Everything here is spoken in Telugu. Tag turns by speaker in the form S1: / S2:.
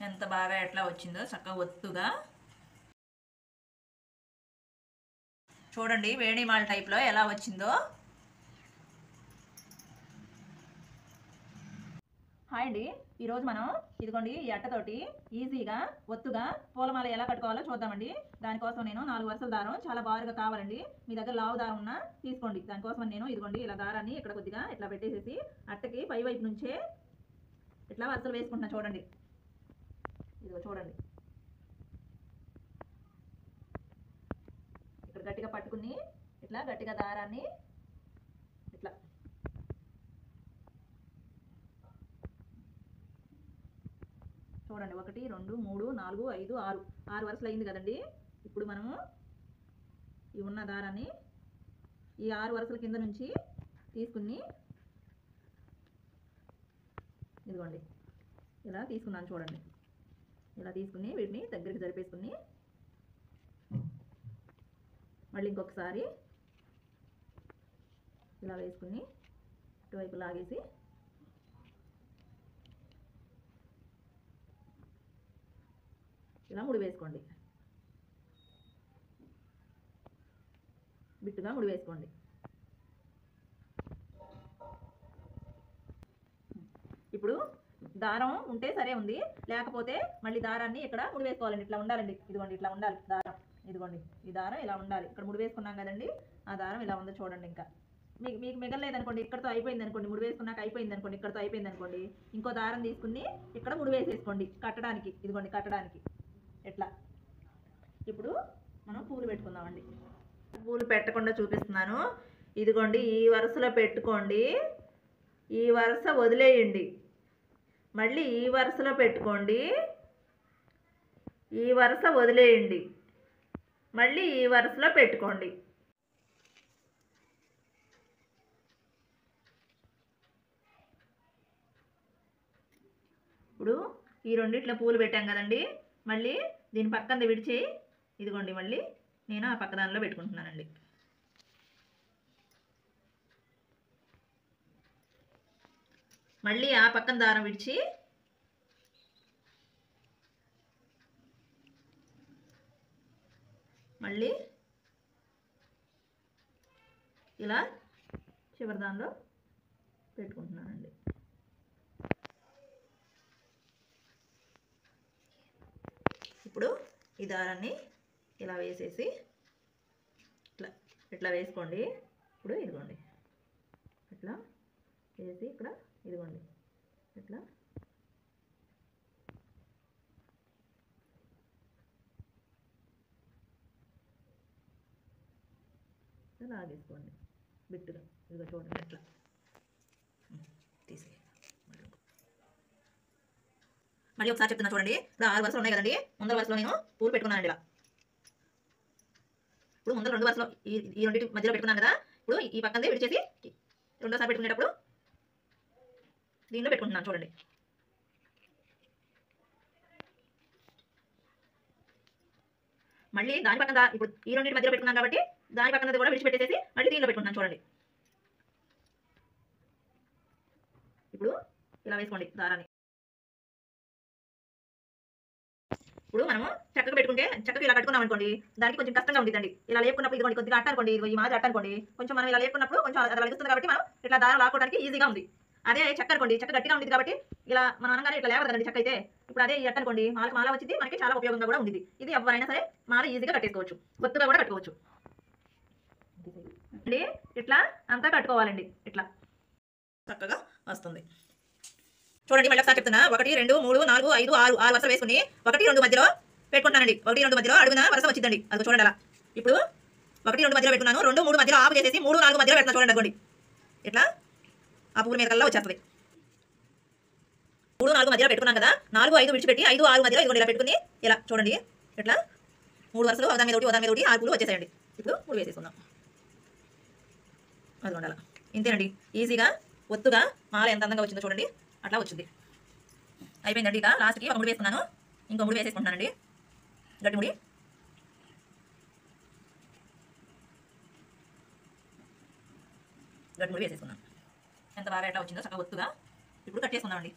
S1: ఎంత బాగా ఎట్లా వచ్చిందో చక్కగా ఒత్తుగా. చూడండి వేణిమాల టైప్లో ఎలా వచ్చిందో. హాయ్ అండి, ఈరోజు మనం ఇదిగోండి ఈ అట్టతోటి ఈజీగా ఒత్తుగా పూలమాల ఎలా కట్టుకోవాలో చూద్దామండి. దానికోసం నేను 4 వరుసల దారం చాలా బారుగా కావాలండి. మీ దగ్గర లావు దారం ఉన్నా తీసుకోండి. దానికోసం నేను ఇదిగోండి ఇలా దారాన్ని ఇక్కడ కొద్దిగా ఇట్లా పెట్టేసేసి అట్టకి పై వైపు నుంచే ఇట్లా వరుసలు వేసుకుంటున్నా. చూడండి, ఇదిగో చూడండి, ఇక్కడ గట్టిగా పట్టుకుని ఇట్లా గట్టిగా దారాన్ని ఇట్లా చూడండి. 1 2 3 4 5 6 6 వరుసలు అయింది కదండి. ఇప్పుడు మనము ఈ ఉన్న దారాన్ని ఈ 6 వరుసల కింద నుంచి తీసుకుని ఇదిగోండి ఇలా తీసుకున్నాను. చూడండి, ఇలా తీసుకుని వీటిని దగ్గరికి జరిపేసుకుని మళ్ళీ ఇంకొకసారి ఇలా వేసుకుని ఇటువైపు లాగేసి ఇలా ముడి వేసుకోండి. బిట్టుగా ముడి వేసుకోండి. ఇప్పుడు దారం ఉంటే సరే ఉంది, లేకపోతే మళ్ళీ దారాన్ని ఇక్కడ ముడి వేసుకోవాలండి. ఇట్లా ఉండాలండి, ఇదిగోండి ఇట్లా ఉండాలి దారం. ఇదిగోండి ఈ దారం ఇలా ఉండాలి. ఇక్కడ ముడి వేసుకున్నాం కదండి, ఆ దారం ఇలా ఉందో చూడండి. ఇంకా మీకు మిగలలేదనుకోండి, ఇక్కడతో అయిపోయింది అనుకోండి, ముడి వేసుకున్నాక అయిపోయింది అనుకోండి, ఇక్కడతో అయిపోయింది అనుకోండి, ఇంకో దారం తీసుకుని ఇక్కడ ముడి వేసేసుకోండి కట్టడానికి. ఇదిగోండి కట్టడానికి ఎట్లా. ఇప్పుడు మనం పూలు పెట్టుకుందామండి. పూలు పెట్టకుండా చూపిస్తున్నాను. ఇదిగోండి ఈ వరుసలో పెట్టుకోండి, ఈ వరుస వదిలేయండి, మళ్ళీ ఈ వరుసలో పెట్టుకోండి, ఈ వరుస వదిలేయండి, మళ్ళీ ఈ వరుసలో పెట్టుకోండి. ఇప్పుడు ఈ రెండిట్లో పూలు పెట్టాం కదండి, మళ్ళీ దీని పక్కన విడిచి ఇదిగోండి మళ్ళీ నేను ఆ పక్క దానిలో పెట్టుకుంటున్నానండి. మళ్ళీ ఆ పక్కన దారం విడిచి మళ్ళీ ఇలా చివరి దానిలో పెట్టుకుంటున్నానండి. ఇప్పుడు ఈ దారాన్ని ఇలా వేసేసి ఇట్లా ఇట్లా వేసుకోండి. ఇప్పుడు ఇదిగోండి ఇట్లా వేసి ఇక్కడ ఇదిగోండి ఇట్లా లాగేసుకోండి బిట్టుగా. ఇదిగో చూడండి ఇట్లా తీసి మళ్ళీ ఒకసారి చెప్తున్నా చూడండి. ఇప్పుడు 6 వరుసలు ఉన్నాయి కదండి, ముందర వరుసలో నేను పూలు పెట్టుకున్నానండి ఇలా. ఇప్పుడు ముందర 2 వరుసలో ఈ రెండింటి మధ్యలో పెట్టుకున్నాను కదా, ఇప్పుడు ఈ పక్కనే విడిచేసి రెండోసారి పెట్టుకునేటప్పుడు దీనిలో పెట్టుకుంటున్నాను. చూడండి, మళ్ళీ దాని పక్కన ఇప్పుడు ఈ రెండింటి మధ్యలో పెట్టుకున్నాను కాబట్టి దాని పక్కనది కూడా విడిచిపెట్టేసి మళ్ళీ దీనిలో పెట్టుకుంటున్నాను. చూడండి, ఇప్పుడు ఇలా వేసుకోండి దారాన్ని. ఇప్పుడు మనము చక్కగా పెట్టుకుంటే చక్కగా ఇలా కట్టుకున్నాం అనుకోండి, దానికి కొంచెం కష్టంగా ఉంటుందండి. ఇలా లేపుకున్నప్పుడు ఇదిగోండి కొద్దిగా అట్టనుకోండి, ఈ మాదిరి అట్టనుకోండి, కొంచెం మనం ఇలా లేపుకున్నప్పుడు కొంచెం అది లభిస్తుంది కాబట్టి మనం ఇట్లా దారం లాక్కోవడానికి ఈజీగా ఉంది. అదే చెక్క అనుకోండి, చెక్క గట్టిగా ఉంటుంది కాబట్టి ఇలా మనం అనగానే ఇట్లా లేవదు కదండి చెక్క అయితే. ఇప్పుడు అదే ఈ అట్టనుకోండి, మాల వచ్చింది, మనకి చాలా ఉపయోగంగా కూడా ఉంది. ఇది ఎవరైనా సరే మాల ఈజీగా కట్టేసుకోవచ్చు, ఒత్తుగా కూడా కట్టుకోవచ్చు అండి. ఇట్లా అంతా కట్టుకోవాలండి, ఇట్లా చక్కగా వస్తుంది. చూడండి, మళ్ళీ ఒకసారి చెప్తున్నా. 1 2 3 4 5 6 6 వరుసలు వేసుకుని 1 2 మధ్యలో పెట్టుకుంటానండి. 1 2 మధ్యలో అడుగున వరుస వచ్చిందండి. అది చూడండి అలా. ఇప్పుడు 1 2 మధ్యలో పెట్టుకున్నాను, 2 3 మధ్యలో ఆపు చేసేసి 3 4 మధ్యలో పెడుతున్నా. చూడండి అనుకోండి ఇట్లా ఆ పూల మీద కల్లా వచ్చేస్తుంది. 3 4 మధ్యలో పెట్టుకున్నాం కదా, 4 5 విడిచిపెట్టి 5 6 మధ్యలో ఇదిగోండి ఇలా పెట్టుకుని ఇలా చూడండి ఇట్లా 3 వరుసలు ఒకదాని మీద ఒకటి 6 పూలు వచ్చేసాయండి. ఇప్పుడు 3 వేసేసుకుందాం. అది ఉండాలి. ఇంతేనండి, ఈజీగా ఒత్తుగా మాల ఎంత అందంగా వచ్చిందో చూడండి, అట్లా వచ్చింది. అయిపోయిందండి. ఇక లాస్ట్కి ఒక ముడి వేసుకున్నాను, ఇంకో ముడి వేసేసుకుంటున్నానండి. గట్టి ముడి వేసేసుకున్నాను. ఎంత బాగా ఎట్లా వచ్చిందో చక్కగా ఒత్తుగా. ఇప్పుడు కట్టేసుకుందామండి.